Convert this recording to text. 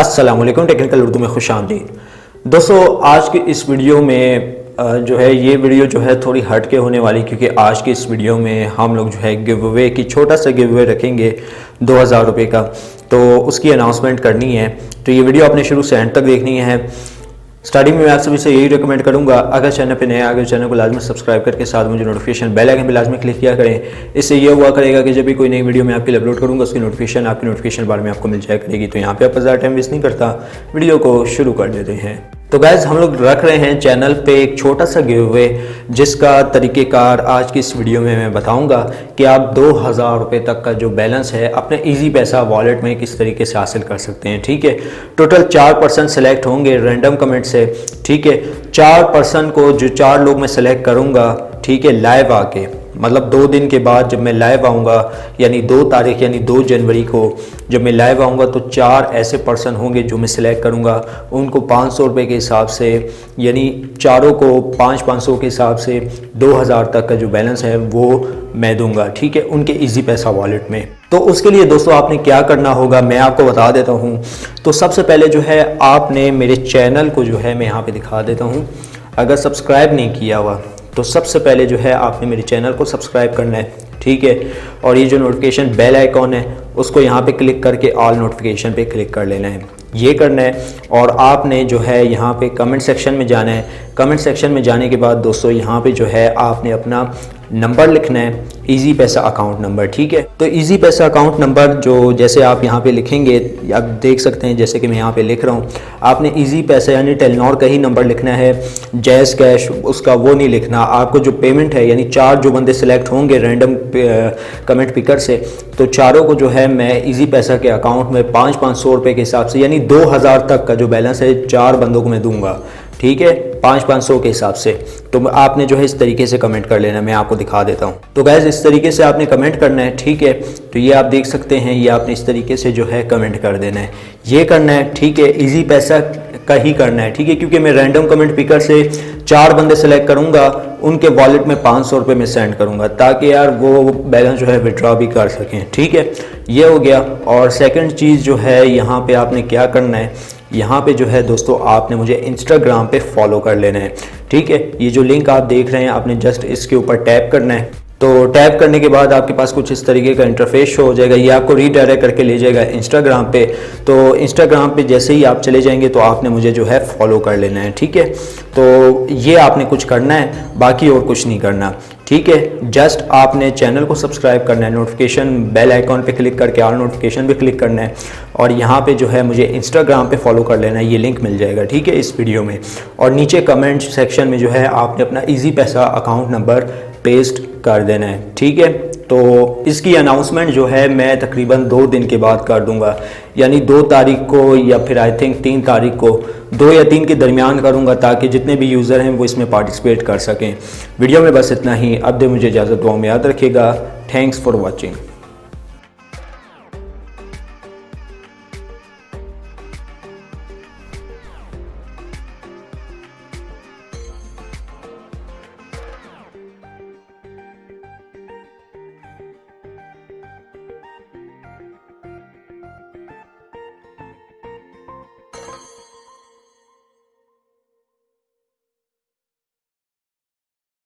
अस्सलामुअलैकुम, टेक्निकल उर्दू में खुशामदीद। दोस्तों, आज की इस वीडियो में जो है ये वीडियो जो है थोड़ी हट के होने वाली, क्योंकि आज की इस वीडियो में हम लोग जो है गिव अवे की छोटा सा गिव अवे रखेंगे 2000 रुपये का, तो उसकी अनाउंसमेंट करनी है। तो ये वीडियो आपने शुरू से एंड तक देखनी है। स्टार्टिंग में मैं आप सभी से यही रिकमेंड करूंगा, अगर चैनल पे नए आगे चैनल को लाजमी सब्सक्राइब करके साथ मुझे नोटिफिकेशन बेल आइकन पे लाजमी क्लिक किया करें। इससे ये हुआ करेगा कि जब भी कोई नई वीडियो मैं आपके लिए अपलोड करूंगा उसकी नोटिफिकेशन आपकी नोटिफिकेशन बार में आपको मिल जाया करेगी। तो यहाँ पे आप ज़्यादा टाइम वेस्ट नहीं करता, वीडियो को शुरू कर देते हैं। तो गाइज, हम लोग रख रहे हैं चैनल पे एक छोटा सा गिव अवे, जिसका तरीक़ेकार आज की इस वीडियो में मैं बताऊंगा कि आप 2000 रुपये तक का जो बैलेंस है अपने इजी पैसा वॉलेट में किस तरीके से हासिल कर सकते हैं। ठीक है, टोटल 4 पर्सन सेलेक्ट होंगे रैंडम कमेंट से। ठीक है, 4 पर्सन को जो 4 लोग मैं सेलेक्ट करूँगा, ठीक है, लाइव आके, मतलब 2 दिन के बाद जब मैं लाइव आऊँगा, यानी 2 तारीख यानी 2 जनवरी को जब मैं लाइव आऊँगा, तो 4 ऐसे पर्सन होंगे जो मैं सिलेक्ट करूँगा। उनको 500 रुपये के हिसाब से, यानी चारों को 500 के हिसाब से 2000 तक का जो बैलेंस है वो मैं दूंगा। ठीक है, उनके इजी पैसा वॉलेट में। तो उसके लिए दोस्तों आपने क्या करना होगा मैं आपको बता देता हूँ। तो सबसे पहले जो है आपने मेरे चैनल को जो है मैं यहाँ पे दिखा देता हूँ, अगर सब्सक्राइब नहीं किया हुआ तो सबसे पहले जो है आपने मेरे चैनल को सब्सक्राइब करना है। ठीक है, और ये जो नोटिफिकेशन बेल आइकॉन है उसको यहाँ पे क्लिक करके ऑल नोटिफिकेशन पे क्लिक कर लेना है, ये करना है। और आपने जो है यहाँ पे कमेंट सेक्शन में जाना है। कमेंट सेक्शन में जाने के बाद दोस्तों यहाँ पे जो है आपने अपना नंबर लिखना है, इजी पैसा अकाउंट नंबर। ठीक है, तो इजी पैसा अकाउंट नंबर जो जैसे आप यहाँ पे लिखेंगे, आप देख सकते हैं जैसे कि मैं यहाँ पे लिख रहा हूँ, आपने इजी पैसा यानी टेलनॉर का ही नंबर लिखना है, जैज़ कैश उसका वो नहीं लिखना। आपको जो पेमेंट है, यानी 4 जो बंदे सिलेक्ट होंगे रैंडम कमेंट पिकर से, तो चारों को जो है मैं इजी पैसा के अकाउंट में 500 रुपये के हिसाब से, यानी 2000 तक का जो बैलेंस है 4 बंदों को मैं दूंगा। ठीक है, 500 के हिसाब से। तो आपने जो है इस तरीके से कमेंट कर लेना, मैं आपको दिखा देता हूँ। तो गैस इस तरीके से आपने कमेंट करना है। ठीक है, तो ये आप देख सकते हैं, ये आपने इस तरीके से जो है कमेंट कर देना है, ये करना है। ठीक है, इजी पैसा का ही करना है। ठीक है, क्योंकि मैं रैंडम कमेंट पिकर से 4 बंदे सेलेक्ट करूँगा, उनके वॉलेट में 500 रुपये में सेंड करूँगा, ताकि यार वो बैलेंस जो है विड्रॉ भी कर सकें। ठीक है, ये हो गया। और सेकंड चीज़ जो है यहाँ पे आपने क्या करना है, यहाँ पे जो है दोस्तों आपने मुझे इंस्टाग्राम पे फॉलो कर लेना है। ठीक है, ये जो लिंक आप देख रहे हैं आपने जस्ट इसके ऊपर टैप करना है। तो टैप करने के बाद आपके पास कुछ इस तरीके का इंटरफेस शो हो जाएगा, ये आपको रीडायरेक्ट करके ले जाएगा इंस्टाग्राम पे। तो इंस्टाग्राम पे जैसे ही आप चले जाएंगे तो आपने मुझे जो है फॉलो कर लेना है। ठीक है, तो ये आपने कुछ करना है, बाकी और कुछ नहीं करना। ठीक है, जस्ट आपने चैनल को सब्सक्राइब करना है, नोटिफिकेशन बेल आइकॉन पे क्लिक करके ऑल नोटिफिकेशन पे क्लिक करना है, और यहाँ पे जो है मुझे इंस्टाग्राम पे फॉलो कर लेना है, ये लिंक मिल जाएगा। ठीक है, इस वीडियो में। और नीचे कमेंट सेक्शन में जो है आपने अपना इजी पैसा अकाउंट नंबर पेस्ट कर देना है। ठीक है, तो इसकी अनाउंसमेंट जो है मैं तकरीबन 2 दिन के बाद कर दूंगा, यानी 2 तारीख को या फिर आई थिंक 3 तारीख को, 2 या 3 के दरमियान करूंगा, ताकि जितने भी यूज़र हैं वो इसमें पार्टिसिपेट कर सकें। वीडियो में बस इतना ही। अब दे मुझे इजाज़त, दुआ में याद रखिएगा। Thanks for watching.